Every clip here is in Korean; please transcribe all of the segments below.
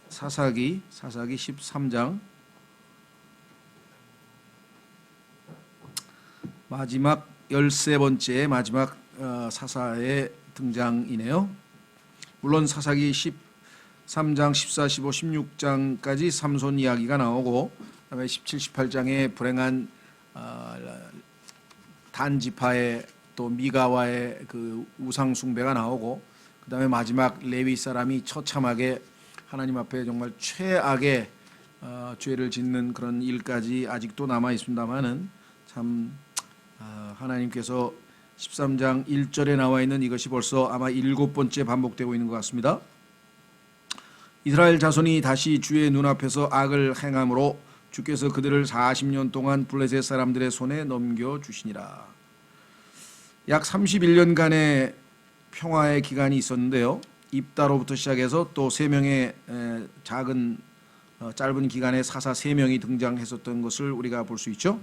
사사기 13장 마지막 13번째 마지막 사사의 등장이네요. 물론 사사기 13장, 14, 15, 16장까지 삼손 이야기가 나오고 그다음에 17, 18장에 불행한 단 지파의 또 미가와의 그 우상 숭배가 나오고 그다음에 마지막 레위 사람이 처참하게 하나님 앞에 정말 최악의 죄를 짓는 그런 일까지 아직도 남아 있습니다만은 참 하나님께서 13장 1절에 나와 있는 이것이 벌써 아마 7번째 반복되고 있는 것 같습니다. 이스라엘 자손이 다시 주의 눈앞에서 악을 행함으로 주께서 그들을 40년 동안 블레셋 사람들의 손에 넘겨주시니라. 약 31년간의 평화의 기간이 있었는데요. 입다로부터 시작해서 또 3명의 작은 짧은 기간에 사사 3명이 등장했었던 것을 우리가 볼 수 있죠.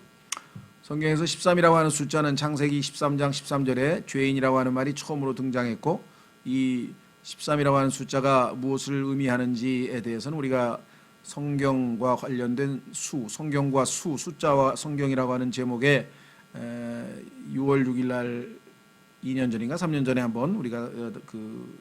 성경에서 13이라고 하는 숫자는 창세기 13장 13절에 죄인이라고 하는 말이 처음으로 등장했고 이 13이라고 하는 숫자가 무엇을 의미하는지에 대해서는 우리가 성경과 관련된 성경과 숫자와 성경이라고 하는 제목의 6월 6일 날 2년 전인가 3년 전에 한번 우리가 그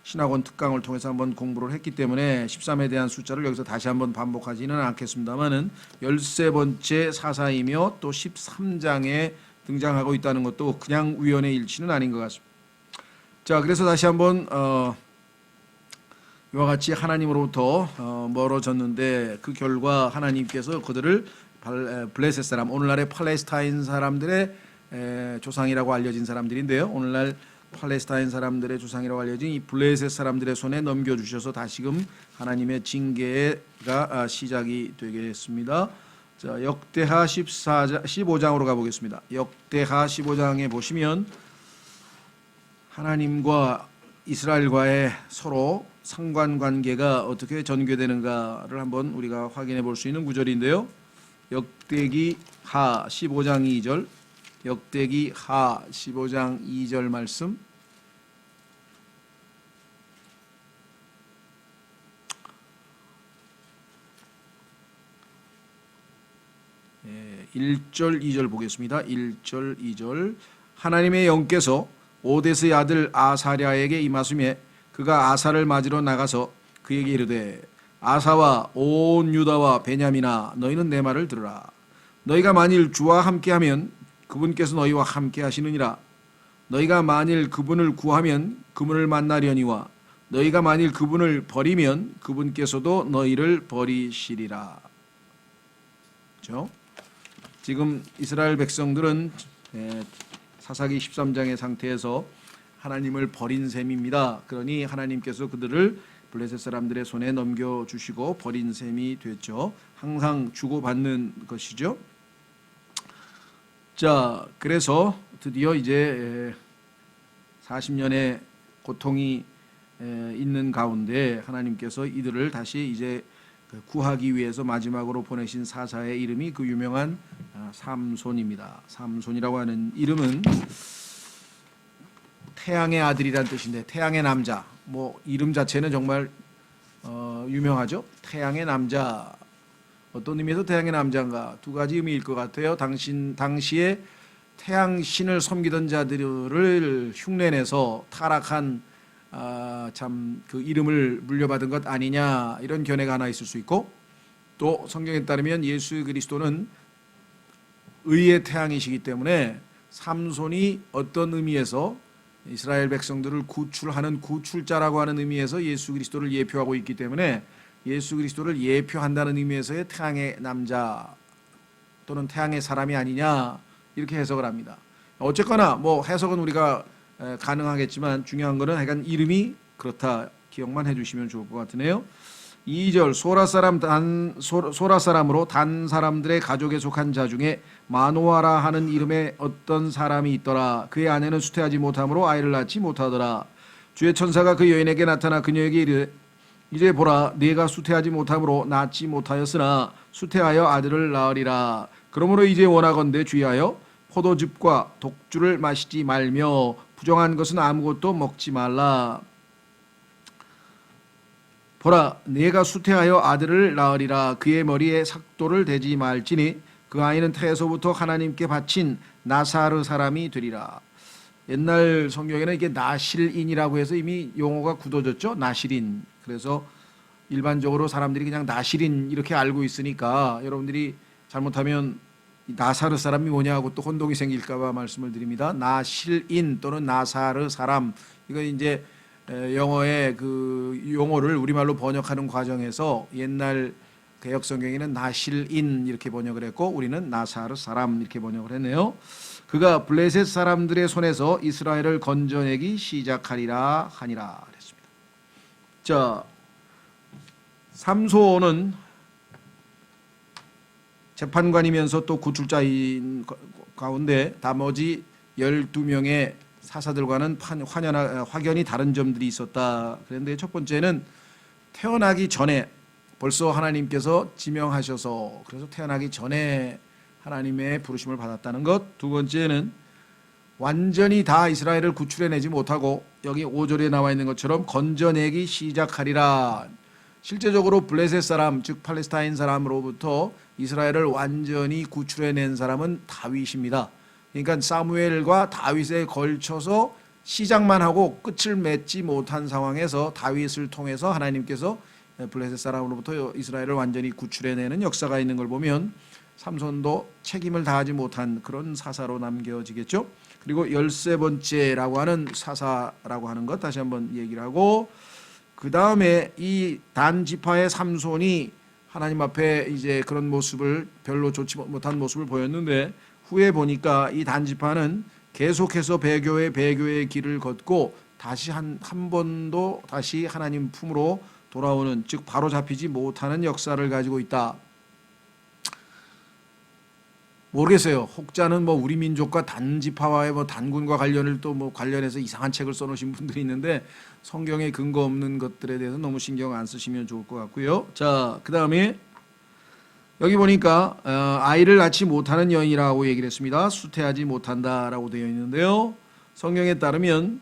신학원 특강을 통해서 한번 공부를 했기 때문에 13에 대한 숫자를 여기서 다시 한번 반복하지는 않겠습니다만은 13번째 사사이며 또 13장에 등장하고 있다는 것도 그냥 우연의 일치는 아닌 것 같습니다. 자, 그래서 다시 한번 이와 같이 하나님으로부터 멀어졌는데 그 결과 하나님께서 그들을 블레셋 사람, 오늘날의 팔레스타인 사람들의 조상이라고 알려진 사람들인데요. 오늘날 팔레스타인 사람들의 조상이라고 알려진 이 블레셋 사람들의 손에 넘겨주셔서 다시금 하나님의 징계가 시작이 되겠습니다. 자, 역대하 15장으로 가보겠습니다. 역대하 15장에 보시면 하나님과 이스라엘과의 서로 상관관계가 어떻게 전개되는가를 한번 우리가 확인해 볼 수 있는 구절인데요. 역대기 하 15장 2절, 역대기 하 15장 2절 말씀. 예, 1절 2절 보겠습니다. 1절 2절. 하나님의 영께서 오데스의 아들 아사랴에게 임하심에 그가 아사를 맞으러 나가서 그에게 이르되 아사와 온 유다와 베냐민아 너희는 내 말을 들으라. 너희가 만일 주와 함께하면 그분께서 너희와 함께 하시느니라. 너희가 만일 그분을 구하면 그분을 만나려니와 너희가 만일 그분을 버리면 그분께서도 너희를 버리시리라. 그렇죠? 지금 이스라엘 백성들은 사사기 13장의 상태에서 하나님을 버린 셈입니다. 그러니 하나님께서 그들을 블레셋 사람들의 손에 넘겨주시고 버린 셈이 됐죠. 항상 주고받는 것이죠. 자, 그래서 드디어 이제 40년의 고통이 있는 가운데 하나님께서 이들을 다시 이제 구하기 위해서 마지막으로 보내신 사사의 이름이 그 유명한 삼손입니다. 삼손이라고 하는 이름은 태양의 아들이란 뜻인데 태양의 남자, 뭐 이름 자체는 정말 유명하죠. 태양의 남자. 어떤 의미에서 태양의 남자인가? 두 가지 의미일 것 같아요. 당시에 태양신을 섬기던 자들을 흉내내서 타락한 참 그 이름을 물려받은 것 아니냐 이런 견해가 하나 있을 수 있고 또 성경에 따르면 예수 그리스도는 의의 태양이시기 때문에 삼손이 어떤 의미에서 이스라엘 백성들을 구출하는 구출자라고 하는 의미에서 예수 그리스도를 예표하고 있기 때문에 예수 그리스도를 예표한다는 의미에서의 태양의 남자 또는 태양의 사람이 아니냐 이렇게 해석을 합니다. 어쨌거나 뭐 해석은 우리가 가능하겠지만 중요한 거는 하여간 이름이 그렇다 기억만 해주시면 좋을 것 같으네요. 2절 소라 사람으로 단 사람들의 가족에 속한 자 중에 마노아라 하는 이름의 어떤 사람이 있더라. 그의 아내는 수태하지 못함으로 아이를 낳지 못하더라. 주의 천사가 그 여인에게 나타나 그녀에게 이르되 이제 보라 네가 수태하지 못함으로 낳지 못하였으나 수태하여 아들을 낳으리라. 그러므로 이제 원하건대 주의하여 포도즙과 독주를 마시지 말며 부정한 것은 아무것도 먹지 말라. 보라, 내가 수태하여 아들을 낳으리라. 그의 머리에 삭도를 대지 말지니 그 아이는 태에서부터 하나님께 바친 나사르 사람이 되리라. 옛날 성경에는 이게 나실인이라고 해서 이미 용어가 굳어졌죠. 나실인. 그래서 일반적으로 사람들이 그냥 나실인 이렇게 알고 있으니까 여러분들이 잘못하면 나사르 사람이 뭐냐고 또 혼동이 생길까봐 말씀을 드립니다. 나실인 또는 나사르 사람, 이거 이제 영어의 그 용어를 우리말로 번역하는 과정에서 옛날 개역 성경에는 나실인 이렇게 번역을 했고 우리는 나사르 사람 이렇게 번역을 했네요. 그가 블레셋 사람들의 손에서 이스라엘을 건져내기 시작하리라 하니라 그랬습니다. 자, 삼손은 재판관이면서 또 구출자인 가운데 나머지 12명의 사사들과는 확연히 다른 점들이 있었다. 그런데 첫 번째는 태어나기 전에 벌써 하나님께서 지명하셔서 그래서 태어나기 전에 하나님의 부르심을 받았다는 것. 두 번째는 완전히 다 이스라엘을 구출해내지 못하고 여기 5절에 나와 있는 것처럼 건져내기 시작하리라. 실제적으로 블레셋 사람 즉 팔레스타인 사람으로부터 이스라엘을 완전히 구출해낸 사람은 다윗입니다. 그러니까 사무엘과 다윗에 걸쳐서 시작만 하고 끝을 맺지 못한 상황에서 다윗을 통해서 하나님께서 블레셋 사람으로부터 이스라엘을 완전히 구출해내는 역사가 있는 걸 보면 삼손도 책임을 다하지 못한 그런 사사로 남겨지겠죠. 그리고 13번째라고 하는 사사라고 하는 것 다시 한번 얘기를 하고, 그 다음에 이 단 지파의 삼손이 하나님 앞에 이제 그런 모습을 별로 좋지 못한 모습을 보였는데 후에 보니까 이 단 지파는 계속해서 배교의 길을 걷고 다시 한 번도 다시 하나님 품으로 돌아오는, 즉 바로 잡히지 못하는 역사를 가지고 있다. 모르겠어요. 혹자는 뭐 우리 민족과 단지파와의 뭐 단군과 관련을 또 뭐 관련해서 이상한 책을 써놓으신 분들이 있는데 성경에 근거 없는 것들에 대해서 너무 신경 안 쓰시면 좋을 것 같고요. 자, 그 다음에 여기 보니까 아이를 낳지 못하는 여인이라고 얘기를 했습니다. 수태하지 못한다라고 되어 있는데요. 성경에 따르면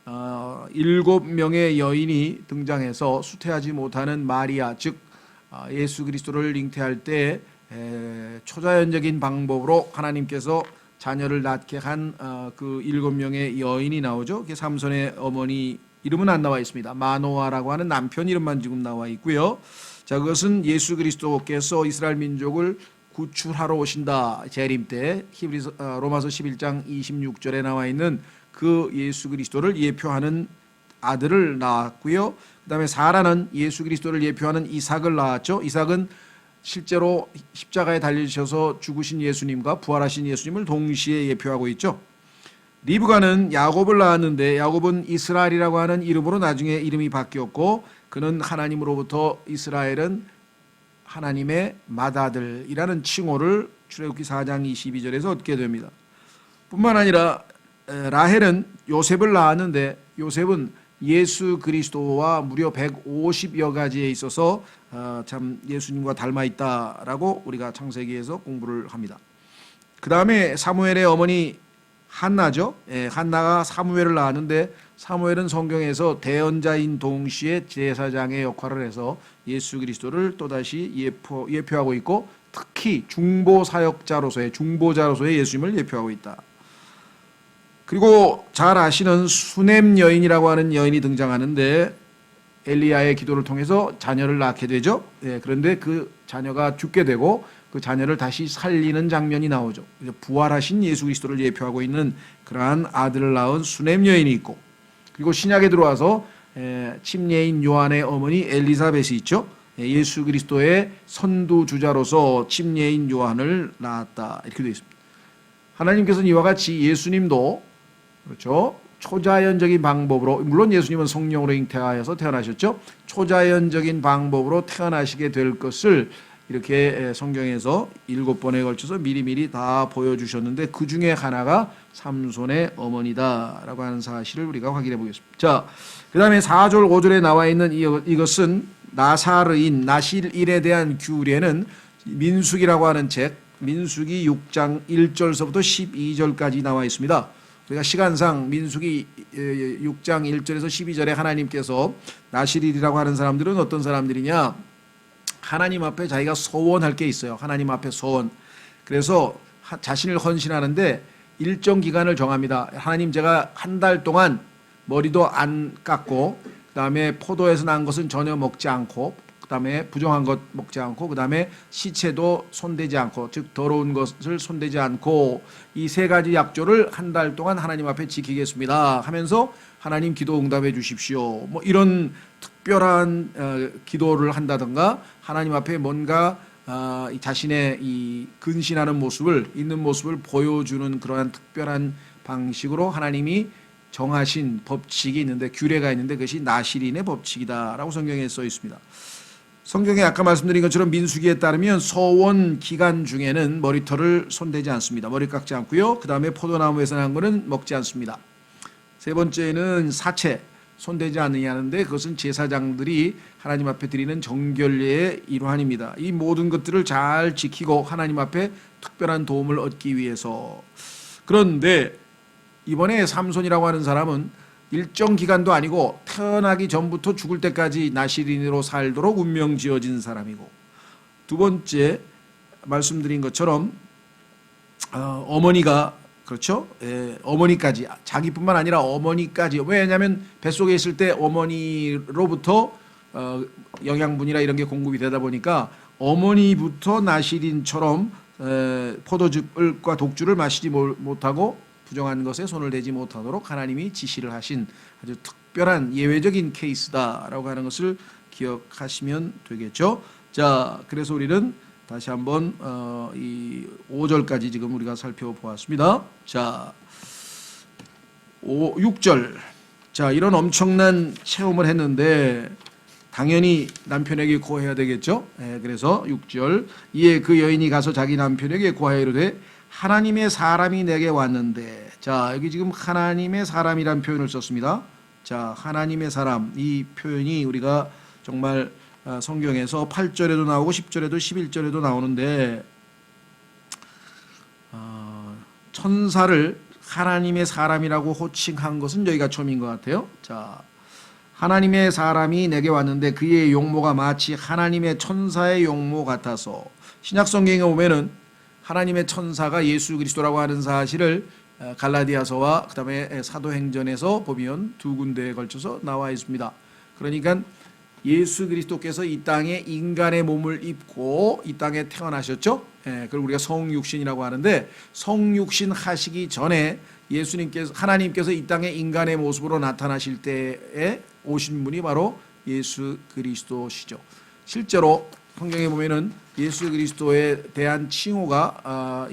7명의 여인이 등장해서 수태하지 못하는 마리아, 즉 예수 그리스도를 잉태할 때 초자연적인 방법으로 하나님께서 자녀를 낳게 한 그 7명의 여인이 나오죠. 그게 삼손의 어머니 이름은 안 나와 있습니다. 마노아라고 하는 남편 이름만 지금 나와 있고요. 자, 그것은 예수 그리스도께서 이스라엘 민족을 구출하러 오신다. 재림 때 로마서 11장 26절에 나와 있는 그 예수 그리스도를 예표하는 아들을 낳았고요. 그 다음에 사라는 예수 그리스도를 예표하는 이삭을 낳았죠. 이삭은 실제로 십자가에 달리셔서 죽으신 예수님과 부활하신 예수님을 동시에 예표하고 있죠. 리브가는 야곱을 낳았는데 야곱은 이스라엘이라고 하는 이름으로 나중에 이름이 바뀌었고, 그는 하나님으로부터 이스라엘은 하나님의 맏아들이라는 칭호를 출애굽기 4장 22절에서 얻게 됩니다. 뿐만 아니라 라헬은 요셉을 낳았는데 요셉은 예수 그리스도와 무려 150여 가지에 있어서 참 예수님과 닮아 있다라고 우리가 창세기에서 공부를 합니다. 그 다음에 사무엘의 어머니 한나죠. 한나가 사무엘을 낳았는데 사무엘은 성경에서 대언자인 동시에 제사장의 역할을 해서 예수 그리스도를 또다시 예표하고 있고, 특히 중보자로서의 예수님을 예표하고 있다. 그리고 잘 아시는 수넴 여인이라고 하는 여인이 등장하는데 엘리야의 기도를 통해서 자녀를 낳게 되죠. 그런데 그 자녀가 죽게 되고 그 자녀를 다시 살리는 장면이 나오죠. 부활하신 예수 그리스도를 예표하고 있는 그러한 아들을 낳은 수넴 여인이 있고, 그리고 신약에 들어와서 침례인 요한의 어머니 엘리사벳이 있죠. 예수 그리스도의 선두주자로서 침례인 요한을 낳았다 이렇게 되어 있습니다. 하나님께서는 이와 같이 예수님도 그렇죠, 초자연적인 방법으로, 물론 예수님은 성령으로 잉태하여서 태어나셨죠. 초자연적인 방법으로 태어나시게 될 것을 이렇게 성경에서 7번에 걸쳐서 미리미리 다 보여주셨는데 그 중에 하나가 삼손의 어머니다라고 하는 사실을 우리가 확인해 보겠습니다. 자, 그 다음에 4절 5절에 나와 있는 이것은 나실인에 대한 규례는 민수기라고 하는 책, 민수기 6장 1절서부터 12절까지 나와 있습니다. 우리가 시간상 민수기 6장 1절에서 12절에 하나님께서 나실이라고 하는 사람들은 어떤 사람들이냐, 하나님 앞에 자기가 서원할 게 있어요. 하나님 앞에 서원. 그래서 자신을 헌신하는데 일정 기간을 정합니다. 하나님, 제가 한 달 동안 머리도 안 깎고, 그 다음에 포도에서 난 것은 전혀 먹지 않고, 그 다음에 부정한 것 먹지 않고, 그 다음에 시체도 손대지 않고, 즉 더러운 것을 손대지 않고, 이 세 가지 약조를 한 달 동안 하나님 앞에 지키겠습니다 하면서 하나님 기도 응답해 주십시오, 뭐 이런 특별한 기도를 한다든가, 하나님 앞에 뭔가 자신의 이 근신하는 모습을, 있는 모습을 보여주는 그러한 특별한 방식으로 하나님이 정하신 법칙이 있는데, 규례가 있는데, 그것이 나실인의 법칙이다라고 성경에 써 있습니다. 성경에 아까 말씀드린 것처럼 민수기에 따르면 서원 기간 중에는 머리털을 손대지 않습니다. 머리 깎지 않고요. 그 다음에 포도나무에서 난 거는 먹지 않습니다. 세 번째는 사체, 손대지 않느냐는데, 그것은 제사장들이 하나님 앞에 드리는 정결례의 일환입니다. 이 모든 것들을 잘 지키고 하나님 앞에 특별한 도움을 얻기 위해서. 그런데 이번에 삼손이라고 하는 사람은 일정 기간도 아니고 태어나기 전부터 죽을 때까지 나실인으로 살도록 운명 지어진 사람이고, 두 번째 말씀드린 것처럼 어머니가, 그렇죠? 어머니까지, 자기뿐만 아니라 어머니까지. 왜냐하면 뱃속에 있을 때 어머니로부터 영양분이나 이런 게 공급이 되다 보니까 어머니부터 나실인처럼 포도즙과 독주를 마시지 못하고 부정한 것에 손을 대지 못하도록 하나님이 지시를 하신 아주 특별한 예외적인 케이스다라고 하는 것을 기억하시면 되겠죠. 자, 그래서 우리는 다시 한번 이 5절까지 지금 우리가 살펴보았습니다. 자, 6절. 자, 이런 엄청난 체험을 했는데 당연히 남편에게 고해야 되겠죠. 그래서 6절. 이에 그 여인이 가서 자기 남편에게 고하여 이르되 하나님의 사람이 내게 왔는데. 자, 여기 지금 하나님의 사람이란 표현을 썼습니다. 자, 하나님의 사람, 이 표현이 우리가 정말 성경에서 8절에도 나오고 10절에도 11절에도 나오는데, 천사를 하나님의 사람이라고 호칭한 것은 여기가 처음인 것 같아요. 자, 하나님의 사람이 내게 왔는데 그의 용모가 마치 하나님의 천사의 용모 같아서. 신약 성경에 보면은 하나님의 천사가 예수 그리스도라고 하는 사실을 갈라디아서와 그 다음에 사도행전에서 보면 두 군데에 걸쳐서 나와 있습니다. 그러니까 예수 그리스도께서 이 땅에 인간의 몸을 입고 이 땅에 태어나셨죠. 그걸 우리가 성육신이라고 하는데, 성육신 하시기 전에 예수님께서, 하나님께서 이 땅에 인간의 모습으로 나타나실 때에 오신 분이 바로 예수 그리스도시죠. 실제로 성경에 보면은 예수 그리스도에 대한 칭호가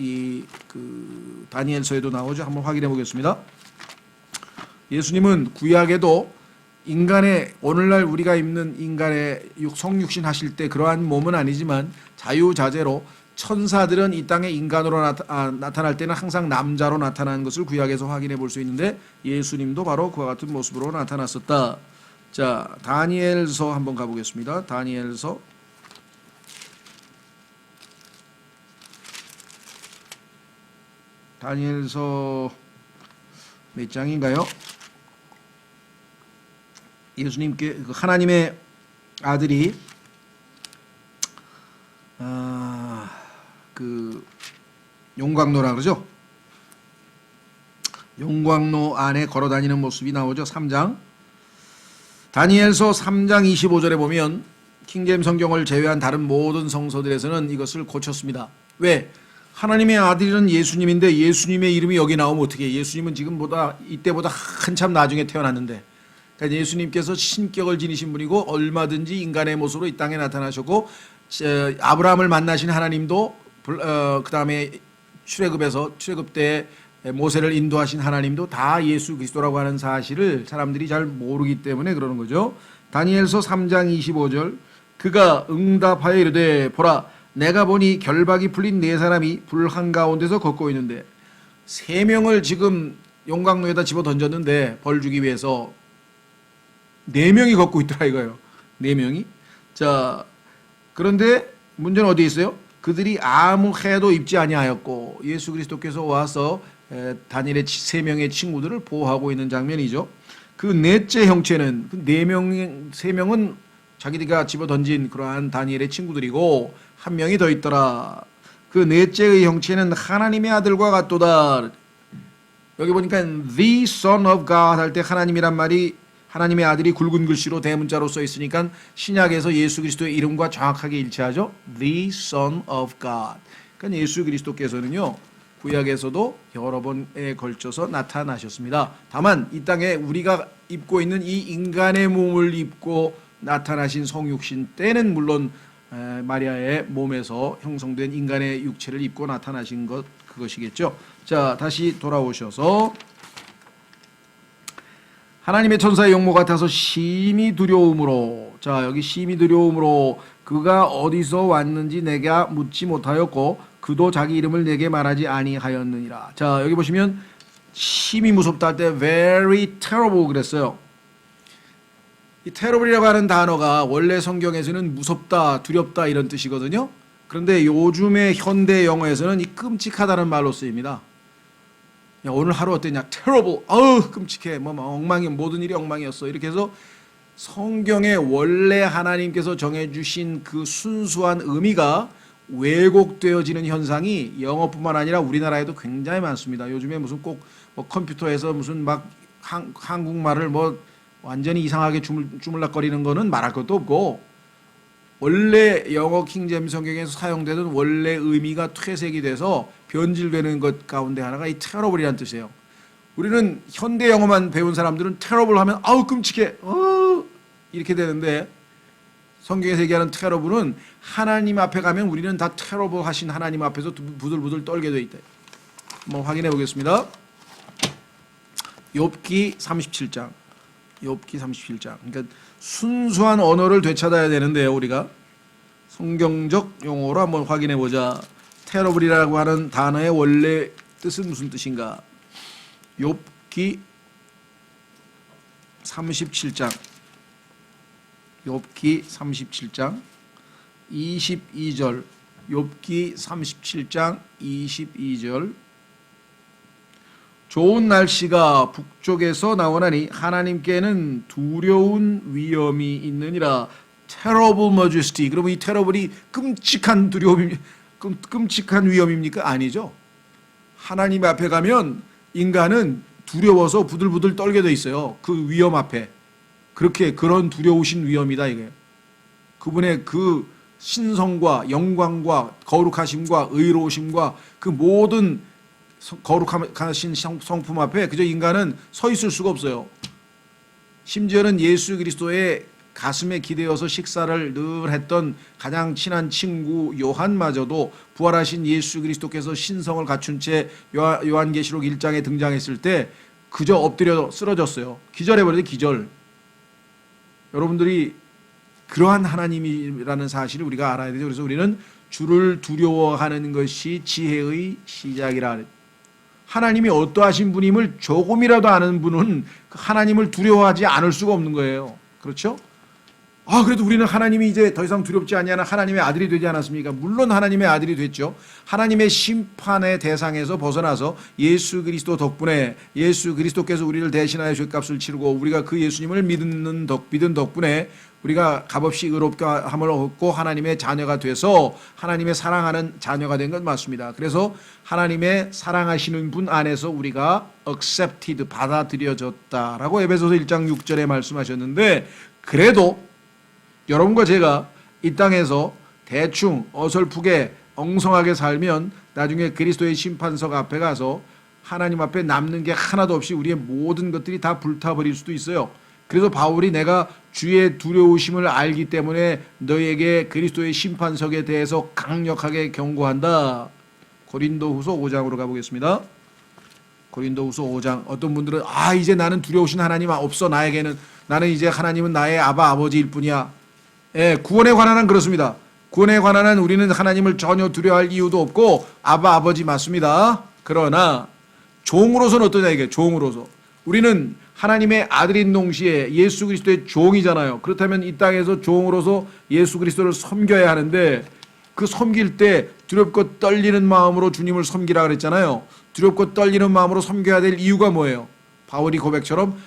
다니엘서에도 나오죠. 한번 확인해 보겠습니다. 예수님은 구약에도 인간의, 오늘날 우리가 입는 인간의 성육신 하실 때 그러한 몸은 아니지만 자유자재로, 천사들은 이 땅에 인간으로 나타날 때는 항상 남자로 나타나는 것을 구약에서 확인해 볼 수 있는데, 예수님도 바로 그와 같은 모습으로 나타났었다. 자, 다니엘서 한번 가보겠습니다. 다니엘서 몇 장인가요? 예수님께, 하나님의 아들이 용광로라 그러죠. 용광로 안에 걸어 다니는 모습이 나오죠. 3장. 다니엘서 3장 25절에 보면 킹제임 성경을 제외한 다른 모든 성서들에서는 이것을 고쳤습니다. 왜? 하나님의 아들은 예수님인데 예수님의 이름이 여기 나오면 어떻게? 예수님은 이때보다 한참 나중에 태어났는데, 그러니까 예수님께서 신격을 지니신 분이고 얼마든지 인간의 모습으로 이 땅에 나타나셨고, 아브라함을 만나신 하나님도 그 다음에 출애굽 때 모세를 인도하신 하나님도 다 예수 그리스도라고 하는 사실을 사람들이 잘 모르기 때문에 그러는 거죠. 다니엘서 3장 25절. 그가 응답하여 이르되 보라, 내가 보니 결박이 풀린 네 사람이 불 한가운데서 걷고 있는데, 세 명을 지금 용광로에다 집어 던졌는데 벌 주기 위해서 네 명이 걷고 있더라 이거예요. 네 명이. 자, 그런데 문제는 어디에 있어요? 그들이 아무 해도 입지 아니하였고, 예수 그리스도께서 와서 다니엘의 세 명의 친구들을 보호하고 있는 장면이죠. 그 넷째 형체는 세 명은 자기가 집어던진 그러한 다니엘의 친구들이고 한 명이 더 있더라. 그 넷째의 형체는 하나님의 아들과 같도다. 여기 보니까 the son of God 할 때 하나님이란 말이 하나님의 아들이 굵은 글씨로 대문자로 써 있으니까 신약에서 예수 그리스도의 이름과 정확하게 일치하죠. the son of God. 그러니까 예수 그리스도께서는요. 구약에서도 여러 번에 걸쳐서 나타나셨습니다. 다만 이 땅에 우리가 입고 있는 이 인간의 몸을 입고 나타나신 성육신 때는 물론 마리아의 몸에서 형성된 인간의 육체를 입고 나타나신 것 그것이겠죠. 자, 다시 돌아오셔서 하나님의 천사의 용모 같아서 심히 두려움으로, 자 여기 심히 두려움으로 그가 어디서 왔는지 내가 묻지 못하였고 그도 자기 이름을 내게 말하지 아니하였느니라. 자 여기 보시면 심히 무섭다 할 때 very terrible 그랬어요. 이 terrible이라고 하는 단어가 원래 성경에서는 무섭다, 두렵다 이런 뜻이거든요. 그런데 요즘의 현대 영어에서는 이 끔찍하다는 말로 쓰입니다. 야, 오늘 하루 어땠냐? terrible. 아우 끔찍해. 뭐 엉망이 모든 일이 엉망이었어. 이렇게 해서 성경에 원래 하나님께서 정해주신 그 순수한 의미가 왜곡되어지는 현상이 영어뿐만 아니라 우리나라에도 굉장히 많습니다. 요즘에 무슨 꼭 뭐 컴퓨터에서 무슨 막 한국말을 뭐 완전히 이상하게 주물락거리는 거는 말할 것도 없고 원래 영어 킹제임스 성경에서 사용되던 원래 의미가 퇴색이 돼서 변질되는 것 가운데 하나가 이 terrible이라는 뜻이에요. 우리는 현대 영어만 배운 사람들은 terrible 하면 아우 끔찍해 이렇게 되는데 성경에서 얘기하는 terrible은 하나님 앞에 가면 우리는 다 terrible 하신 하나님 앞에서 부들부들 떨게 돼 있다. 한번 확인해 보겠습니다. 욥기 37장. 욥기 37장. 그러니까 순수한 언어를 되찾아야 되는데요. 우리가 성경적 용어로 한번 확인해 보자. terrible이라고 하는 단어의 원래 뜻은 무슨 뜻인가? 욥기 37장. 욥기 37장 22절. 욥기 37장 22절. 좋은 날씨가 북쪽에서 나오나니 하나님께는 두려운 위엄이 있느니라. terrible majesty. 그러면 이 terrible이 끔찍한 두려움이 끔찍한 위엄입니까? 아니죠. 하나님 앞에 가면 인간은 두려워서 부들부들 떨게 돼 있어요. 그 위엄 앞에. 그런 두려우신 위엄이다 이게. 그분의 그 신성과 영광과 거룩하심과 의로우심과 그 모든 거룩하신 성품 앞에 그저 인간은 서 있을 수가 없어요. 심지어는 예수 그리스도의 가슴에 기대어서 식사를 늘 했던 가장 친한 친구 요한마저도 부활하신 예수 그리스도께서 신성을 갖춘 채 요한계시록 1장에 등장했을 때 그저 엎드려 쓰러졌어요. 기절해버려요. 기절. 여러분들이 그러한 하나님이라는 사실을 우리가 알아야 되죠. 그래서 우리는 주를 두려워하는 것이 지혜의 시작이라. 하나님이 어떠하신 분임을 조금이라도 아는 분은 하나님을 두려워하지 않을 수가 없는 거예요. 그렇죠? 그래도 우리는 하나님이 이제 더 이상 두렵지 아니하는 하나님의 아들이 되지 않았습니까? 물론 하나님의 아들이 됐죠. 하나님의 심판의 대상에서 벗어나서 예수 그리스도 덕분에 예수 그리스도께서 우리를 대신하여 죄값을 치르고 우리가 그 예수님을 믿은 덕분에 우리가 값없이 의롭다함을 얻고 하나님의 자녀가 돼서 하나님의 사랑하는 자녀가 된 건 맞습니다. 그래서 하나님의 사랑하시는 분 안에서 우리가 accepted 받아들여졌다라고 에베소서 1장 6절에 말씀하셨는데 그래도 여러분과 제가 이 땅에서 대충 어설프게 엉성하게 살면 나중에 그리스도의 심판석 앞에 가서 하나님 앞에 남는 게 하나도 없이 우리의 모든 것들이 다 불타버릴 수도 있어요. 그래서 바울이 내가 주의 두려우심을 알기 때문에 너희에게 그리스도의 심판석에 대해서 강력하게 경고한다. 고린도후서 5장으로 가보겠습니다. 고린도후서 5장. 어떤 분들은 이제 나는 두려우신 하나님 없어. 나에게는 나는 이제 하나님은 나의 아버지일 뿐이야. 구원에 관한 한 그렇습니다. 구원에 관한 한 우리는 하나님을 전혀 두려워할 이유도 없고 아버지 맞습니다. 그러나 종으로서는 어떠냐 이게. 종으로서 우리는 하나님의 아들인 동시에 예수 그리스도의 종이잖아요. 그렇다면 이 땅에서 종으로서 예수 그리스도를 섬겨야 하는데 그 섬길 때 두렵고 떨리는 마음으로 주님을 섬기라 그랬잖아요. 두렵고 떨리는 마음으로 섬겨야 될 이유가 뭐예요? 바울이 고백처럼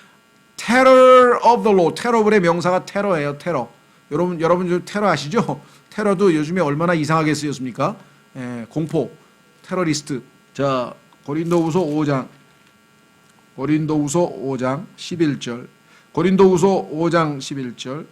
terror of the Lord. 테러블의 명사가 테러예요. 테러. 여러분 테러 아시죠? 테러도 요즘에 얼마나 이상하게 쓰였습니까? 공포, 테러리스트. 자, 고린도후서 5장 11절. 고린도후서 5장 11절.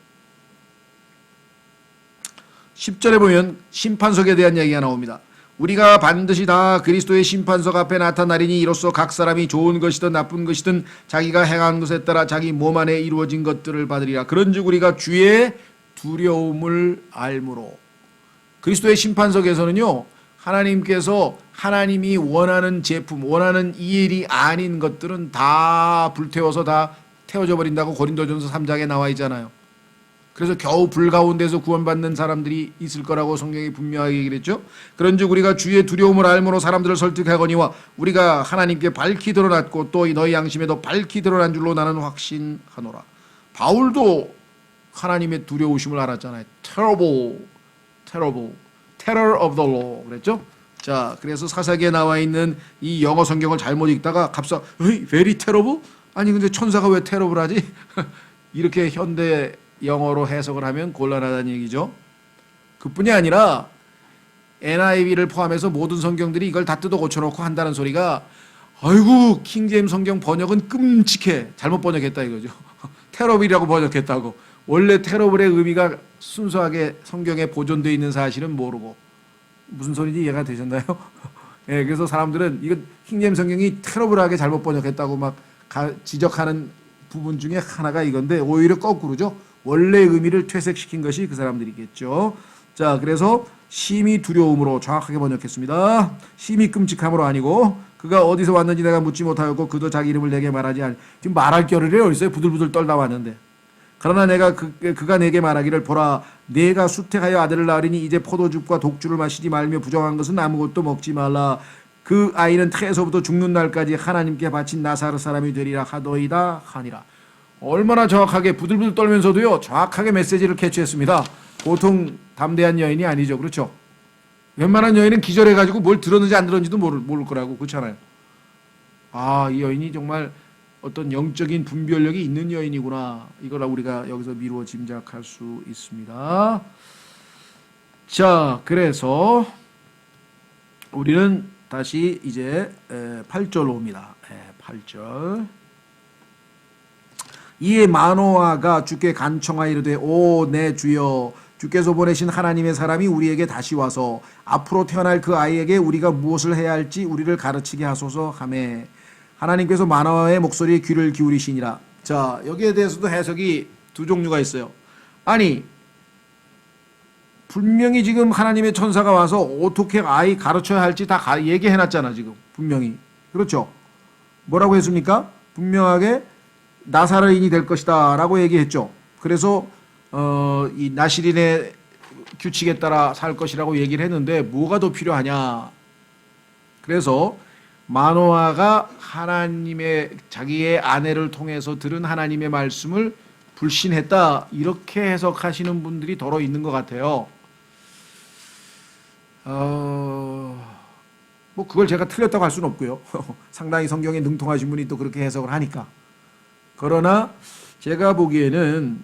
10절에 보면 심판석에 대한 얘기가 나옵니다. 우리가 반드시 다 그리스도의 심판석 앞에 나타나리니 이로써 각 사람이 좋은 것이든 나쁜 것이든 자기가 행한 것에 따라 자기 몸 안에 이루어진 것들을 받으리라. 그런즉 우리가 주의 두려움을 알므로. 그리스도의 심판석에서는요, 하나님께서 하나님이 원하는 제품, 원하는 이 일이 아닌 것들은 다 불태워서 다 태워져 버린다고 고린도전서 3장에 나와 있잖아요. 그래서 겨우 불 가운데서 구원받는 사람들이 있을 거라고 성경이 분명하게 얘기를 했죠. 그런즉 우리가 주의 두려움을 알므로 사람들을 설득하거니와 우리가 하나님께 밝히 드러났고 또 너희 양심에도 밝히 드러난 줄로 나는 확신하노라. 바울도 하나님의 두려우심을 알았잖아요. Terrible, terror of the Lord 그랬죠. 자, 그래서 사사기에 나와 있는 이 영어 성경을 잘못 읽다가 갑자기 very terrible? 아니 근데 천사가 왜 terrible 하지? 이렇게 현대 영어로 해석을 하면 곤란하다는 얘기죠. 그뿐이 아니라 NIV를 포함해서 모든 성경들이 이걸 다 뜯어 고쳐놓고 한다는 소리가 아이고 킹제임스 성경 번역은 끔찍해. 잘못 번역했다 이거죠. 테러블이라고 번역했다고. 원래 테러블의 의미가 순수하게 성경에 보존되어 있는 사실은 모르고 무슨 소리인지 이해가 되셨나요? 예, 그래서 사람들은 이거 킹제임스 성경이 테러블하게 잘못 번역했다고 막 지적하는 부분 중에 하나가 이건데 오히려 거꾸로죠. 원래 의미를 퇴색시킨 것이 그 사람들이겠죠. 자, 그래서 심히 두려움으로 정확하게 번역했습니다. 심히 끔찍함으로 아니고 그가 어디서 왔는지 내가 묻지 못하였고 그도 자기 이름을 내게 말하지 않. 지금 말할 겨를이 어딨어요? 부들부들 떨다 왔는데. 그러나 내가 그가 내게 말하기를 보라 내가 수택하여 아들을 낳으리니 이제 포도즙과 독주를 마시지 말며 부정한 것은 아무것도 먹지 말라. 그 아이는 태에서부터 죽는 날까지 하나님께 바친 나사렛 사람이 되리라 하더이다 하니라. 얼마나 정확하게 부들부들 떨면서도요 정확하게 메시지를 캐치했습니다. 보통 담대한 여인이 아니죠. 그렇죠? 웬만한 여인은 기절해가지고 뭘 들었는지 안 들었는지도 모를 거라고. 그렇잖아요. 아, 이 여인이 정말 어떤 영적인 분별력이 있는 여인이구나. 이걸 우리가 여기서 미루어 짐작할 수 있습니다. 자, 그래서 우리는 다시 이제 8절로 옵니다. 8절. 이에 마노아가 주께 간청하여 이르되 오 내 주여 주께서 보내신 하나님의 사람이 우리에게 다시 와서 앞으로 태어날 그 아이에게 우리가 무엇을 해야 할지 우리를 가르치게 하소서 하매 하나님께서 마노아의 목소리에 귀를 기울이시니라. 자, 여기에 대해서도 해석이 두 종류가 있어요. 아니 분명히 지금 하나님의 천사가 와서 어떻게 아이 가르쳐야 할지 다 얘기해놨잖아 지금 분명히. 그렇죠? 뭐라고 했습니까? 분명하게 나사렛인이 될 것이다 라고 얘기했죠. 그래서 이 나시린의 규칙에 따라 살 것이라고 얘기를 했는데 뭐가 더 필요하냐. 그래서 마노아가 하나님의 자기의 아내를 통해서 들은 하나님의 말씀을 불신했다 이렇게 해석하시는 분들이 더러 있는 것 같아요. 뭐 그걸 제가 틀렸다고 할 수는 없고요. 상당히 성경에 능통하신 분이 또 그렇게 해석을 하니까. 그러나 제가 보기에는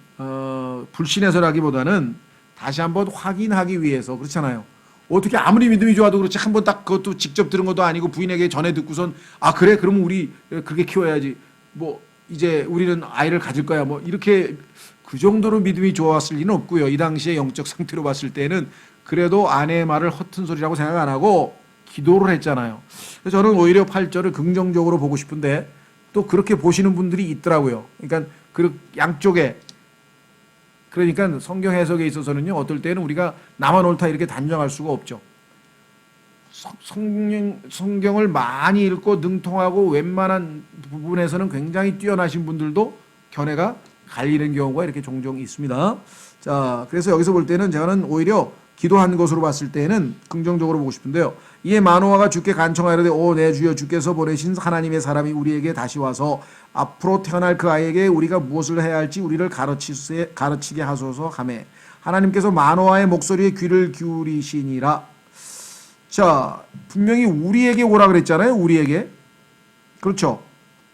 불신해서라기보다는 다시 한번 확인하기 위해서. 그렇잖아요. 어떻게 아무리 믿음이 좋아도 그렇지 한번 딱 그것도 직접 들은 것도 아니고 부인에게 전해 듣고선 아 그래 그러면 우리 그렇게 키워야지 뭐 이제 우리는 아이를 가질 거야 뭐 이렇게 그 정도로 믿음이 좋았을 리는 없고요. 이 당시의 영적 상태로 봤을 때는 그래도 아내의 말을 허튼 소리라고 생각 안 하고 기도를 했잖아요. 그래서 저는 오히려 8절을 긍정적으로 보고 싶은데 또 그렇게 보시는 분들이 있더라고요. 그러니까 그 양쪽에 그러니까 성경 해석에 있어서는요 어떨 때는 우리가 나만 옳다 이렇게 단정할 수가 없죠. 성경을 많이 읽고 능통하고 웬만한 부분에서는 굉장히 뛰어나신 분들도 견해가 갈리는 경우가 이렇게 종종 있습니다. 자, 그래서 여기서 볼 때는 저는 오히려 기도한 것으로 봤을 때는 긍정적으로 보고 싶은데요. 이에 마노아가 주께 간청하이르되 오 내 주여 주께서 보내신 하나님의 사람이 우리에게 다시 와서 앞으로 태어날 그 아이에게 우리가 무엇을 해야 할지 우리를 가르치게 하소서 하매 하나님께서 마노아의 목소리에 귀를 기울이시니라. 자, 분명히 우리에게 오라 그랬잖아요. 우리에게. 그렇죠.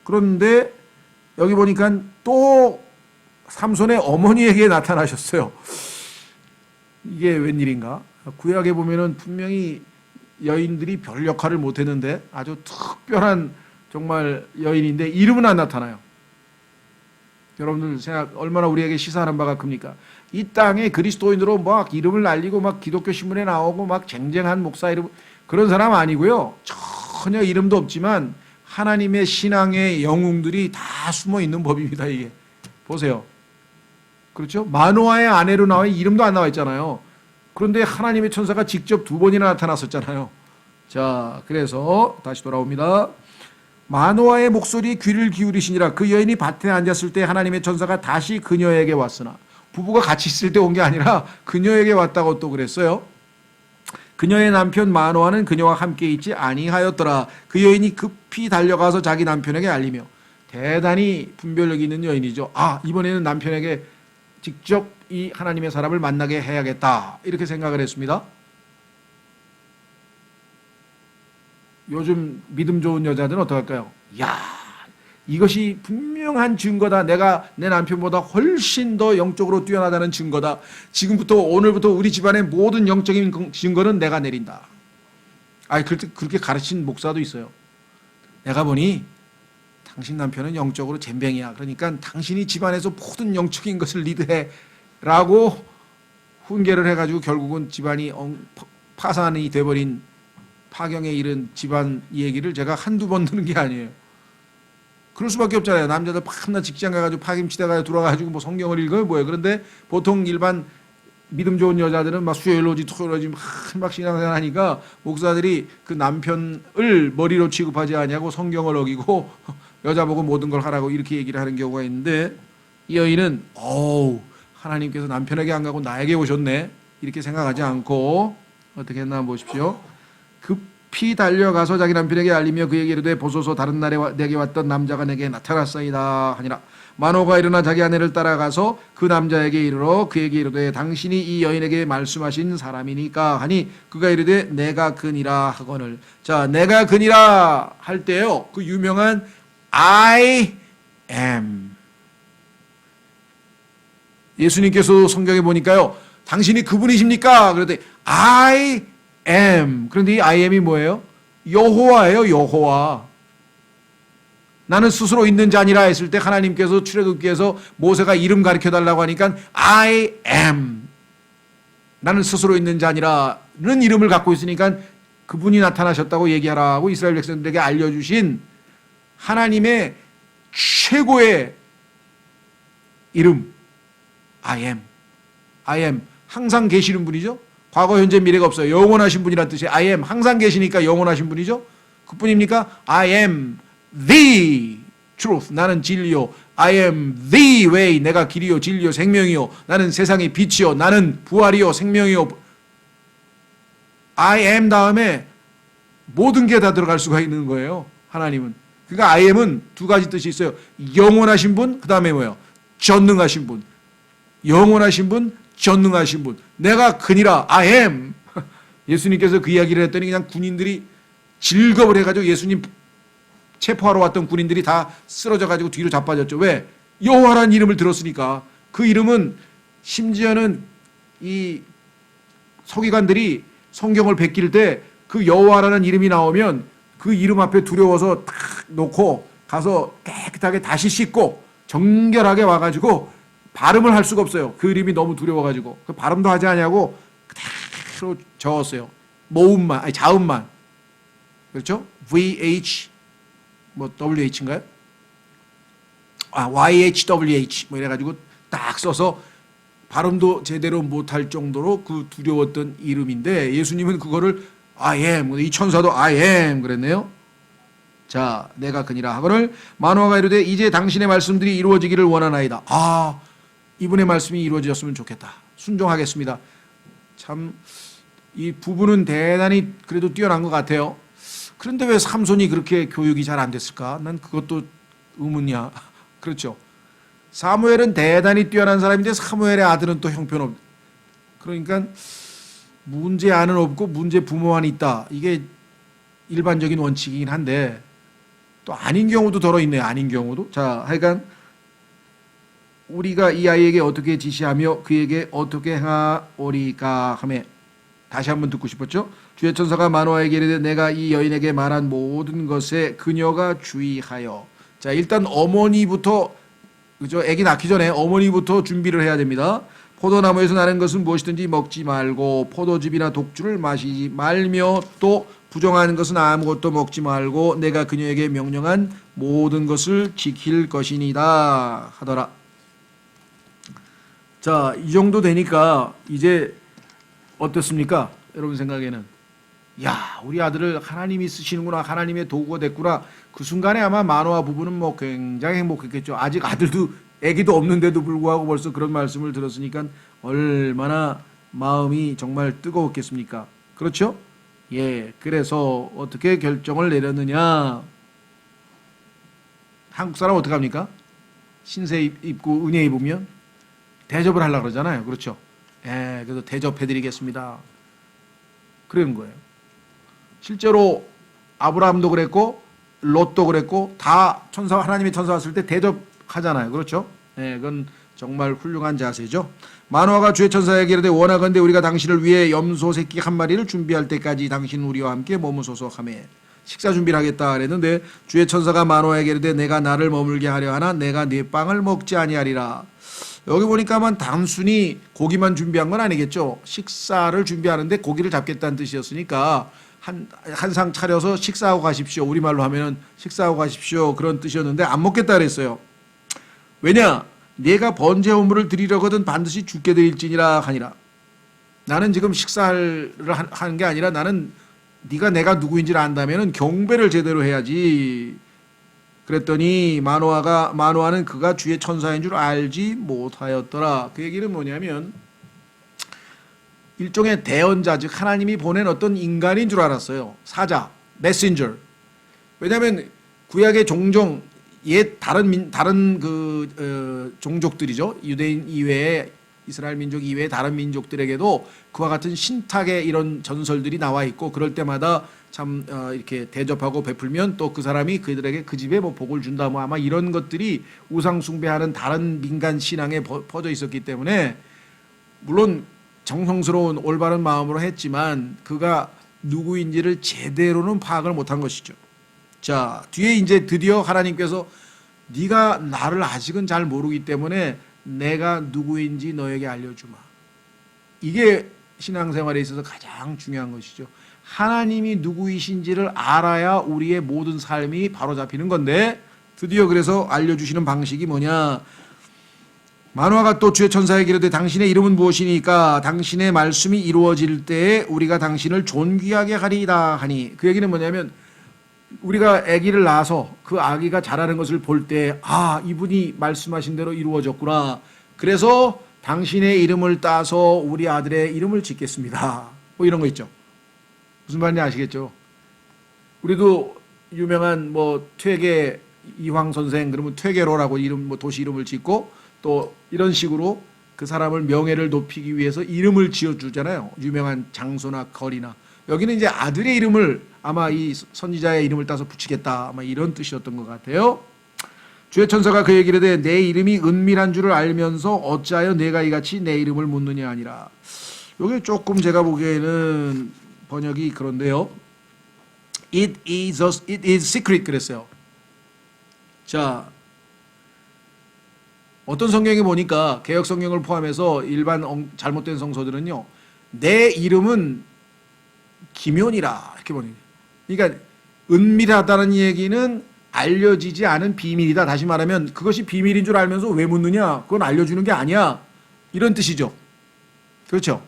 그런데 여기 보니까 또 삼손의 어머니에게 나타나셨어요. 이게 웬일인가? 구약에 보면은 분명히 여인들이 별 역할을 못했는데 아주 특별한 정말 여인인데 이름은 안 나타나요. 여러분들 생각 얼마나 우리에게 시사하는 바가 큽니까? 이 땅에 그리스도인으로 막 이름을 날리고 막 기독교 신문에 나오고 막 쟁쟁한 목사 이름 그런 사람 아니고요. 전혀 이름도 없지만 하나님의 신앙의 영웅들이 다 숨어 있는 법입니다. 이게 보세요. 그렇죠? 마노아의 아내로 나와 이름도 안 나와 있잖아요. 그런데 하나님의 천사가 직접 2번이나 나타났었잖아요. 자, 그래서 다시 돌아옵니다. 마노아의 목소리에 귀를 기울이시니라. 그 여인이 밭에 앉았을 때 하나님의 천사가 다시 그녀에게 왔으나 부부가 같이 있을 때 온 게 아니라 그녀에게 왔다고 또 그랬어요. 그녀의 남편 마노아는 그녀와 함께 있지 아니하였더라. 그 여인이 급히 달려가서 자기 남편에게 알리며 대단히 분별력이 있는 여인이죠. 아, 이번에는 남편에게 직접 이 하나님의 사람을 만나게 해야겠다. 이렇게 생각을 했습니다. 요즘 믿음 좋은 여자들은 어떡할까요? 야, 이것이 분명한 증거다. 내가 내 남편보다 훨씬 더 영적으로 뛰어나다는 증거다. 지금부터 오늘부터 우리 집안의 모든 영적인 증거는 내가 내린다. 아니, 그렇게 가르친 목사도 있어요. 내가 보니 당신 남편은 영적으로 젬병이야. 그러니까 당신이 집안에서 모든 영적인 것을 리드해 라고 훈계를 해가지고 결국은 집안이 파산이 돼버린 파경에 이른 집안 얘기를 제가 한두 번 듣는 게 아니에요. 그럴 수밖에 없잖아요. 남자들 밤낮 직장 가가지고 파김치다가 돌아가가지고 뭐 성경을 읽어요 뭐예요. 그런데 보통 일반 믿음 좋은 여자들은 막 수요일로지 토요일로지 막 신앙생활 하니까 목사들이 그 남편을 머리로 취급하지 않냐고 성경을 어기고 여자 보고 모든 걸 하라고 이렇게 얘기를 하는 경우가 있는데 이 여인은 하나님께서 남편에게 안 가고 나에게 오셨네 이렇게 생각하지 않고 어떻게 했나 보십시오. 급히 달려가서 자기 남편에게 알리며 그에게 이르되 보소서 다른 날에 내게 왔던 남자가 내게 나타났사이다 하니라. 마노가 일어나 자기 아내를 따라가서 그 남자에게 이르러 그에게 이르되 당신이 이 여인에게 말씀하신 사람이니까 하니 그가 이르되 내가 그니라 하거늘. 자, 내가 그니라 할 때요 그 유명한 I am. 예수님께서 성경에 보니까요 당신이 그분이십니까? 그런데 I am. 그런데 이 I am이 뭐예요? 여호와예요. 여호와. 나는 스스로 있는 자니라 했을 때 하나님께서 출애굽기에서 모세가 이름 가르쳐달라고 하니까 I am. 나는 스스로 있는 자니라는 이름을 갖고 있으니까 그분이 나타나셨다고 얘기하라고 이스라엘 백성들에게 알려주신 하나님의 최고의 이름 I am. I am. 항상 계시는 분이죠. 과거, 현재, 미래가 없어요. 영원하신 분이란 뜻이에요. I am. 항상 계시니까 영원하신 분이죠. 그뿐입니까? I am the truth. 나는 진리요. I am the way. 내가 길이요, 진리요, 생명이요. 나는 세상의 빛이요. 나는 부활이요, 생명이요. I am 다음에 모든 게 다 들어갈 수가 있는 거예요. 하나님은. 그러니까 I am은 2가지 뜻이 있어요. 영원하신 분, 그 다음에 뭐예요? 전능하신 분. 영원하신 분, 전능하신 분. 내가 그니라 I am. 예수님께서 그 이야기를 했더니 그냥 군인들이 질겁을 해가지고 예수님 체포하러 왔던 군인들이 다 쓰러져가지고 뒤로 자빠졌죠. 왜? 여호와라는 이름을 들었으니까. 그 이름은 심지어는 이 서기관들이 성경을 베낄 때 그 여호와라는 이름이 나오면 그 이름 앞에 두려워서 탁 놓고 가서 깨끗하게 다시 씻고 정결하게 와가지고 발음을 할 수가 없어요. 그 이름이 너무 두려워가지고 그 발음도 하지 않냐고 그대로 적었어요. 모음만, 아니 자음만. 그렇죠? VH 뭐 WH인가요? YHWH 뭐 이래가지고 딱 써서 발음도 제대로 못할 정도로 그 두려웠던 이름인데 예수님은 그거를 I am, 이 천사도 I am 그랬네요. 자, 내가 그니라 하거늘 마노아가 이르되 이제 당신의 말씀들이 이루어지기를 원하나이다. 아, 이분의 말씀이 이루어졌으면 좋겠다. 순종하겠습니다. 참 이 부부는 대단히 그래도 뛰어난 것 같아요. 그런데 왜 삼손이 그렇게 교육이 잘 안 됐을까? 난 그것도 의문이야. 그렇죠. 사무엘은 대단히 뛰어난 사람인데 사무엘의 아들은 또 형편없. 그러니까 문제아는 없고 문제 부모만 있다. 이게 일반적인 원칙이긴 한데 또 아닌 경우도 더러 있네요. 아닌 경우도. 자, 하여간 우리가 이 아이에게 어떻게 지시하며 그에게 어떻게 행하오리까 하며 다시 한번 듣고 싶었죠. 주의 천사가 마노아에게 이르되 내가 이 여인에게 말한 모든 것에 그녀가 주의하여. 자, 일단 어머니부터, 그죠? 아기 낳기 전에 어머니부터 준비를 해야 됩니다. 포도나무에서 나는 것은 무엇이든지 먹지 말고 포도즙이나 독주를 마시지 말며 또 부정하는 것은 아무것도 먹지 말고 내가 그녀에게 명령한 모든 것을 지킬 것이니다 하더라. 자, 이 정도 되니까 이제 어떻습니까? 여러분 생각에는 야, 우리 아들을 하나님이 쓰시는구나, 하나님의 도구가 됐구나. 그 순간에 아마 마노아 부부는 뭐 굉장히 행복했겠죠. 아직 아들도 아기도 없는데도 불구하고 벌써 그런 말씀을 들었으니까 얼마나 마음이 정말 뜨거웠겠습니까? 그렇죠? 예, 그래서 어떻게 결정을 내렸느냐? 한국 사람 어떻게 합니까? 신세 입고 은혜 입으면 대접을 하려고 그러잖아요. 그렇죠? 예, 그래서 대접해드리겠습니다. 그런 거예요. 실제로 아브라함도 그랬고 롯도 그랬고 다 천사, 하나님의 천사 왔을 때 대접하잖아요. 그렇죠? 예, 그건 정말 훌륭한 자세죠. 마노아가 주의 천사에게 이르되 원하건대 우리가 당신을 위해 염소 새끼 한 마리를 준비할 때까지 당신 우리와 함께 머무소서 하며 식사 준비를 하겠다 그랬는데 주의 천사가 마노아에게 이르되 내가 나를 머물게 하려 하나 내가 네 빵을 먹지 아니하리라. 여기 보니까만 단순히 고기만 준비한 건 아니겠죠. 식사를 준비하는데 고기를 잡겠다는 뜻이었으니까 한 상 차려서 식사하고 가십시오. 우리말로 하면은 식사하고 가십시오. 그런 뜻이었는데 안 먹겠다 그랬어요. 왜냐? 내가 번제 헌물을 드리려거든 반드시 죽게 드릴지니라 하니라. 나는 지금 식사를 하는 게 아니라 나는 네가 내가 누구인지를 안다면은 경배를 제대로 해야지. 그랬더니 마노아는 그가 주의 천사인 줄 알지 못하였더라. 그 얘기는 뭐냐면 일종의 대언자, 즉 하나님이 보낸 어떤 인간인 줄 알았어요. 사자, 메신저. 왜냐하면 구약의 종종 다른 종족들이죠. 유대인 이외에 이스라엘 민족 이외의 다른 민족들에게도 그와 같은 신탁의 이런 전설들이 나와 있고 그럴 때마다 참 이렇게 대접하고 베풀면 또 그 사람이 그들에게 그 집에 뭐 복을 준다 뭐 아마 이런 것들이 우상 숭배하는 다른 민간 신앙에 퍼져 있었기 때문에 물론 정성스러운 올바른 마음으로 했지만 그가 누구인지를 제대로는 파악을 못한 것이죠. 자, 뒤에 이제 드디어 하나님께서 네가 나를 아직은 잘 모르기 때문에 내가 누구인지 너에게 알려주마. 이게 신앙생활에 있어서 가장 중요한 것이죠. 하나님이 누구이신지를 알아야 우리의 모든 삶이 바로잡히는 건데 드디어 그래서 알려주시는 방식이 뭐냐. 마노아가 또 주의 천사에게 이르되 당신의 이름은 무엇이니까 당신의 말씀이 이루어질 때에 우리가 당신을 존귀하게 하리이다 하니 그 얘기는 뭐냐면 우리가 아기를 낳아서 그 아기가 자라는 것을 볼 때 아, 이분이 말씀하신 대로 이루어졌구나. 그래서 당신의 이름을 따서 우리 아들의 이름을 짓겠습니다. 뭐 이런 거 있죠. 무슨 말인지 아시겠죠? 우리도 유명한 뭐 퇴계 이황 선생 그러면 퇴계로라고 이름 뭐 도시 이름을 짓고 또 이런 식으로 그 사람을 명예를 높이기 위해서 이름을 지어주잖아요. 유명한 장소나 거리나. 여기는 이제 아들의 이름을 아마 이 선지자의 이름을 따서 붙이겠다. 아마 이런 뜻이었던 것 같아요. 주의 천사가 그에게 이르되 내 이름이 은밀한 줄을 알면서 어찌하여 내가 이같이 내 이름을 묻느냐 하니라. 여기 조금 제가 보기에는 번역이 그런데요. It is secret 그랬어요. 자, 어떤 성경에 보니까 개역 성경을 포함해서 일반 잘못된 성서들은요. 내 이름은 기묘니라 이렇게 보니. 그러니까 은밀하다는 얘기는 알려지지 않은 비밀이다. 다시 말하면 그것이 비밀인 줄 알면서 왜 묻느냐? 그건 알려주는 게 아니야. 이런 뜻이죠. 그렇죠?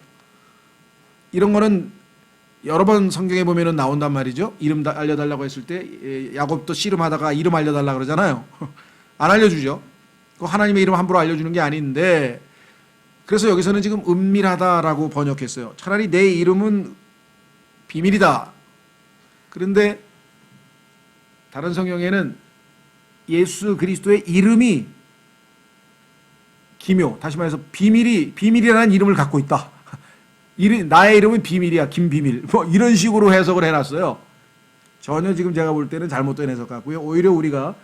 이런 거는 여러 번 성경에 보면은 나온단 말이죠. 이름 알려달라고 했을 때 야곱도 씨름하다가 이름 알려달라 그러잖아요. 안 알려주죠. 그 하나님의 이름 함부로 알려주는 게 아닌데 그래서 여기서는 지금 은밀하다라고 번역했어요. 차라리 내 이름은 비밀이다. 그런데 다른 성경에는 예수 그리스도의 이름이 기묘, 다시 말해서 비밀이라는 이름을 갖고 있다. 나의 이름은 비밀이야, 김비밀. 뭐 이런 식으로 해석을 해놨어요. 전혀 지금 제가 볼 때는 잘못된 해석 같고요. 오히려 우리가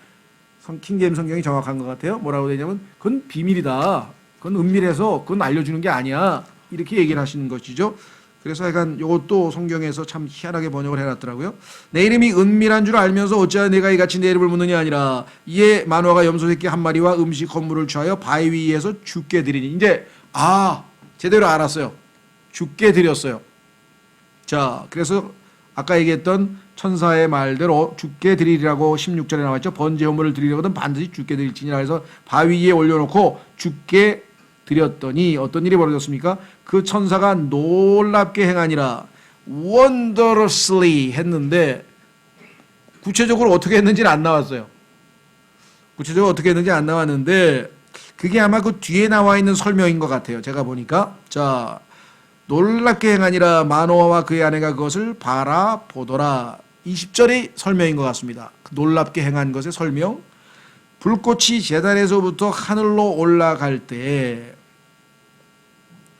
킹제임스 성경이 정확한 것 같아요. 뭐라고 되냐면 그건 비밀이다. 그건 은밀해서 그건 알려주는 게 아니야. 이렇게 얘기를 하시는 것이죠. 그래서 약간 이것도 성경에서 참 희한하게 번역을 해놨더라고요. 내 이름이 은밀한 줄 알면서 어찌하여 내가 이같이 내 이름을 묻느냐 아니라 이에 만화가 염소 새끼 한 마리와 음식 건물을 취하여 바위 위에서 죽게 드리니. 이제 제대로 알았어요. 죽게 드렸어요. 자, 그래서 아까 얘기했던 천사의 말대로 죽게 드리리라고 16절에 나왔죠. 번제 헌물을 드리려거든 반드시 죽게 드릴지니라 해서 바위 위에 올려놓고 죽게 드렸더니 어떤 일이 벌어졌습니까? 그 천사가 놀랍게 행하니라. wondrously 했는데 구체적으로 어떻게 했는지는 안 나왔어요. 구체적으로 어떻게 했는지 안 나왔는데 그게 아마 그 뒤에 나와 있는 설명인 것 같아요. 제가 보니까. 자, 놀랍게 행하니라 마노아와 그의 아내가 그것을 바라보더라. 20절의 설명인 것 같습니다. 놀랍게 행한 것의 설명. 불꽃이 제단에서부터 하늘로 올라갈 때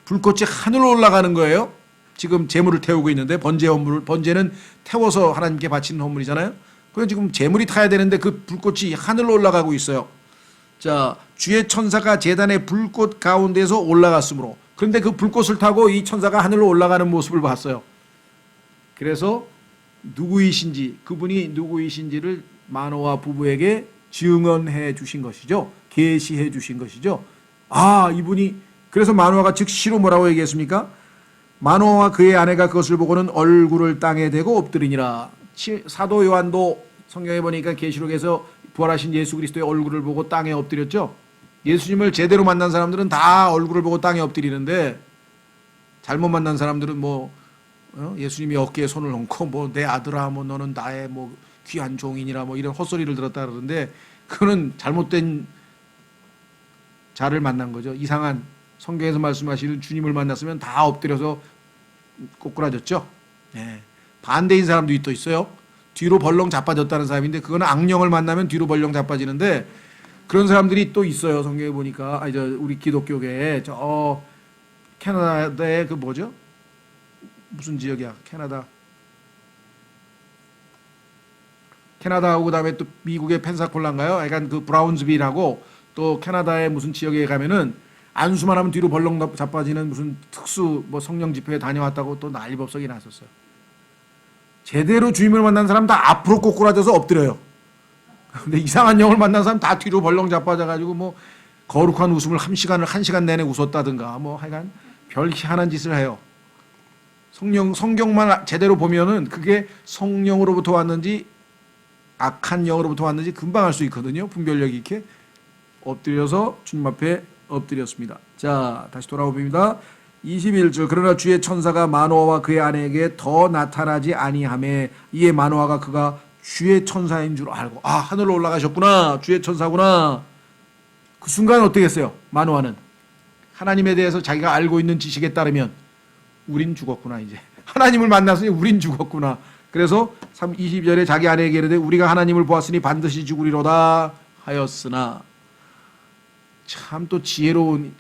불꽃이 하늘로 올라가는 거예요. 지금 제물을 태우고 있는데 번제는 태워서 하나님께 바치는 헌물이잖아요. 그래서 지금 제물이 타야 되는데 그 불꽃이 하늘로 올라가고 있어요. 자, 주의 천사가 제단의 불꽃 가운데서 올라갔으므로. 그런데 그 불꽃을 타고 이 천사가 하늘로 올라가는 모습을 봤어요. 그래서 누구이신지, 그분이 누구이신지를 마노아 부부에게 증언해 주신 것이죠. 계시해 주신 것이죠. 이분이. 그래서 마노아가 즉시로 뭐라고 얘기했습니까? 마노아와 그의 아내가 그것을 보고는 얼굴을 땅에 대고 엎드리니라. 사도 요한도 성경에 보니까 계시록에서 부활하신 예수 그리스도의 얼굴을 보고 땅에 엎드렸죠. 예수님을 제대로 만난 사람들은 다 얼굴을 보고 땅에 엎드리는데 잘못 만난 사람들은 예수님이 어깨에 손을 얹고 내 아들아 너는 나의 귀한 종이니라 이런 헛소리를 들었다 그러는데 그거는 잘못된 자를 만난 거죠. 이상한 성경에서 말씀하시는 주님을 만났으면 다 엎드려서 꼬꾸라졌죠. 네. 반대인 사람도 또 있어요. 뒤로 벌렁 자빠졌다는 사람인데 그거는 악령을 만나면 뒤로 벌렁 자빠지는데 그런 사람들이 또 있어요. 성경에 보니까 우리 기독교계에 캐나다의 그 뭐죠? 무슨 지역이야? 캐나다하고 그다음에 또 미국의 펜사콜라인가요? 약간 그 브라운스빌하고 또 캐나다의 무슨 지역에 가면은 안수만 하면 뒤로 벌렁 자빠지는 무슨 특수 성령 집회에 다녀왔다고 또 난리법석이 났었어요. 제대로 주님을 만난 사람 다 앞으로 꼬꾸라져서 엎드려요. 근데 이상한 영을 만난 사람 다 뒤로 벌렁 자빠져가지고 거룩한 웃음을 한 시간 내내 웃었다든가 하여간 별 희한한 짓을 해요. 성경만 제대로 보면은 그게 성령으로부터 왔는지 악한 영으로부터 왔는지 금방 알 수 있거든요. 분별력이 있게. 엎드려서 주님 앞에 엎드렸습니다. 자, 다시 돌아옵니다. 21절. 그러나 주의 천사가 마노아와 그의 아내에게 더 나타나지 아니하매 이에 마노아가 그가 주의 천사인 줄 알고 하늘로 올라가셨구나. 주의 천사구나. 그 순간 어떻게 했어요? 마노아는 하나님에 대해서 자기가 알고 있는 지식에 따르면 우린 죽었구나. 이제 하나님을 만났으니 우린 죽었구나. 그래서 22절에 자기 아내에게 이르되 우리가 하나님을 보았으니 반드시 죽으리로다 하였으나. 참 또 지혜로운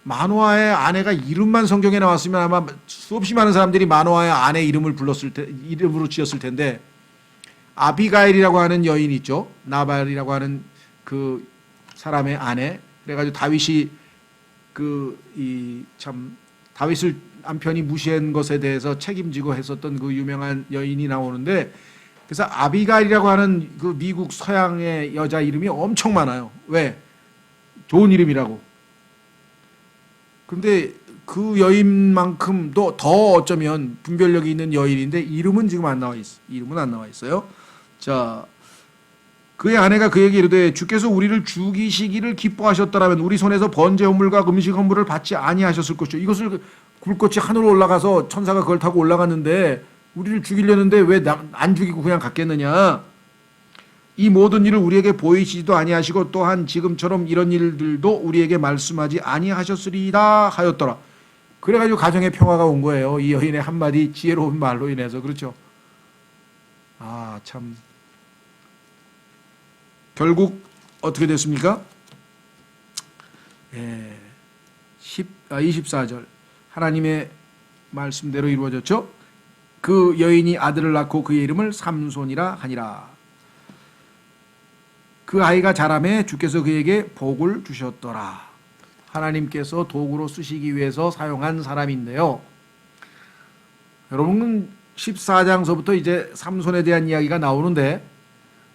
마노아의 아내가 이름만 성경에 나왔으면 아마 수없이 많은 사람들이 마노아의 아내 이름으로 지었을 텐데 아비가일이라고 하는 여인이 있죠. 나발이라고 하는 그 사람의 아내. 그래가지고 다윗이 다윗을 남편이 무시한 것에 대해서 책임지고 했었던 그 유명한 여인이 나오는데 그래서 아비가일이라고 하는 그 미국 서양의 여자 이름이 엄청 많아요. 왜? 좋은 이름이라고. 근데 그 여인만큼도 더 어쩌면 분별력이 있는 여인인데 이름은 지금 안 나와 있어. 이름은 안 나와 있어요. 자, 그의 아내가 그에게 이르되 주께서 우리를 죽이시기를 기뻐하셨더라면 우리 손에서 번제 헌물과 음식 헌물을 받지 아니하셨을 것이요. 이것을 불꽃이 하늘로 올라가서 천사가 그걸 타고 올라갔는데 우리를 죽이려는데 왜 안 죽이고 그냥 갔겠느냐. 이 모든 일을 우리에게 보이시지도 아니하시고 또한 지금처럼 이런 일들도 우리에게 말씀하지 아니하셨으리다 하였더라. 그래가지고 가정의 평화가 온 거예요. 이 여인의 한마디 지혜로운 말로 인해서. 그렇죠. 참. 결국 어떻게 됐습니까? 24절. 하나님의 말씀대로 이루어졌죠. 그 여인이 아들을 낳고 그의 이름을 삼손이라 하니라. 그 아이가 자라매 주께서 그에게 복을 주셨더라. 하나님께서 도구로 쓰시기 위해서 사용한 사람인데요. 여러분은 14장서부터 이제 삼손에 대한 이야기가 나오는데,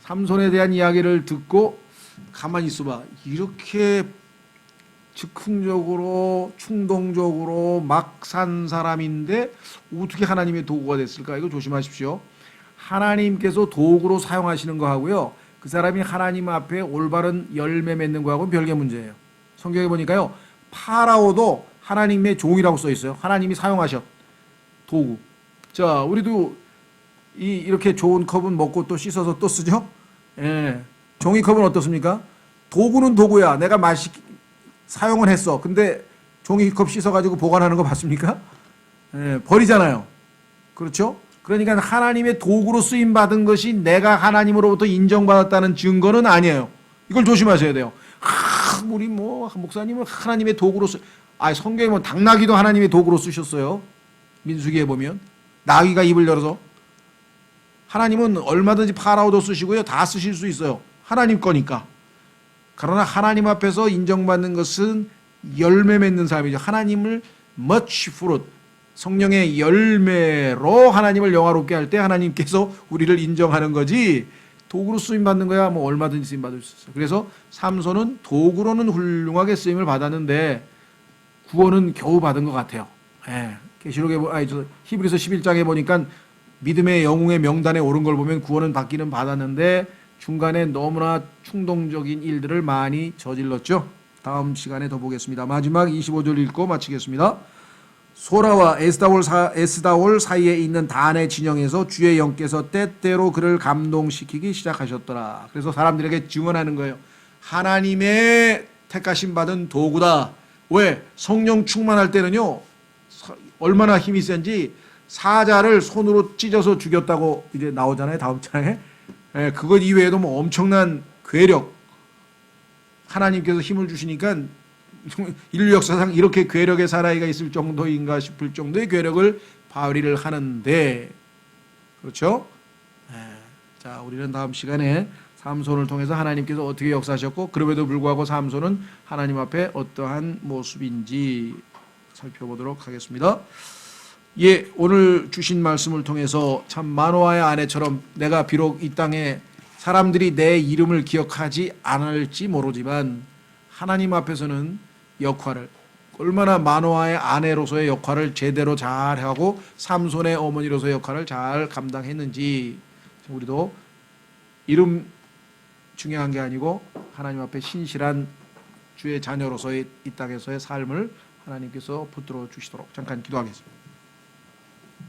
삼손에 대한 이야기를 듣고 가만히 있어봐. 이렇게 즉흥적으로 충동적으로 막 산 사람인데 어떻게 하나님의 도구가 됐을까? 이거 조심하십시오. 하나님께서 도구로 사용하시는 거하고요, 그 사람이 하나님 앞에 올바른 열매 맺는 거하고는 별개 문제예요. 성경에 보니까요, 파라오도 하나님의 종이라고 써 있어요. 하나님이 사용하셔 도구. 자, 우리도 이렇게 좋은 컵은 먹고 또 씻어서 또 쓰죠. 예. 종이컵은 어떻습니까? 도구는 도구야. 내가 사용을 했어. 근데 종이컵 씻어가지고 보관하는 거 봤습니까? 예, 버리잖아요. 그렇죠? 그러니까 하나님의 도구로 쓰임 받은 것이 내가 하나님으로부터 인정받았다는 증거는 아니에요. 이걸 조심하셔야 돼요. 우리 목사님은 하나님의 도구로 성경에 보면 당나귀도 하나님의 도구로 쓰셨어요. 민수기에 보면 나귀가 입을 열어서. 하나님은 얼마든지 파라오도 쓰시고요, 다 쓰실 수 있어요. 하나님 거니까. 그러나 하나님 앞에서 인정받는 것은 열매 맺는 삶이죠. 하나님을 much fruit, 성령의 열매로 하나님을 영화롭게 할 때 하나님께서 우리를 인정하는 거지, 도구로 쓰임 받는 거야 뭐 얼마든지 쓰임 받을 수 있어요. 그래서 삼손은 도구로는 훌륭하게 쓰임을 받았는데 구원은 겨우 받은 것 같아요. 예. 계시록에 히브리서 11장에 보니까 믿음의 영웅의 명단에 오른 걸 보면 구원은 받기는 받았는데 중간에 너무나 충동적인 일들을 많이 저질렀죠. 다음 시간에 더 보겠습니다. 마지막 25절 읽고 마치겠습니다. 소라와 에스다올 사이에 있는 단의 진영에서 주의 영께서 때때로 그를 감동시키기 시작하셨더라. 그래서 사람들에게 증언하는 거예요. 하나님의 택하심 받은 도구다. 왜? 성령 충만할 때는요, 얼마나 힘이 센지 사자를 손으로 찢어서 죽였다고 이제 나오잖아요. 다음 장에. 예, 그것 이외에도 뭐 엄청난 괴력, 하나님께서 힘을 주시니까 인류 역사상 이렇게 괴력의 사나이가 있을 정도인가 싶을 정도의 괴력을 발휘를 하는데, 그렇죠? 예, 자, 우리는 다음 시간에 삼손을 통해서 하나님께서 어떻게 역사하셨고 그럼에도 불구하고 삼손은 하나님 앞에 어떠한 모습인지 살펴보도록 하겠습니다. 예, 오늘 주신 말씀을 통해서 참 마노아의 아내처럼 내가 비록 이 땅에 사람들이 내 이름을 기억하지 않을지 모르지만 하나님 앞에서는 역할을, 얼마나 마노아의 아내로서의 역할을 제대로 잘 하고 삼손의 어머니로서의 역할을 잘 감당했는지, 우리도 이름 중요한 게 아니고 하나님 앞에 신실한 주의 자녀로서의 이 땅에서의 삶을 하나님께서 붙들어 주시도록 잠깐 기도하겠습니다.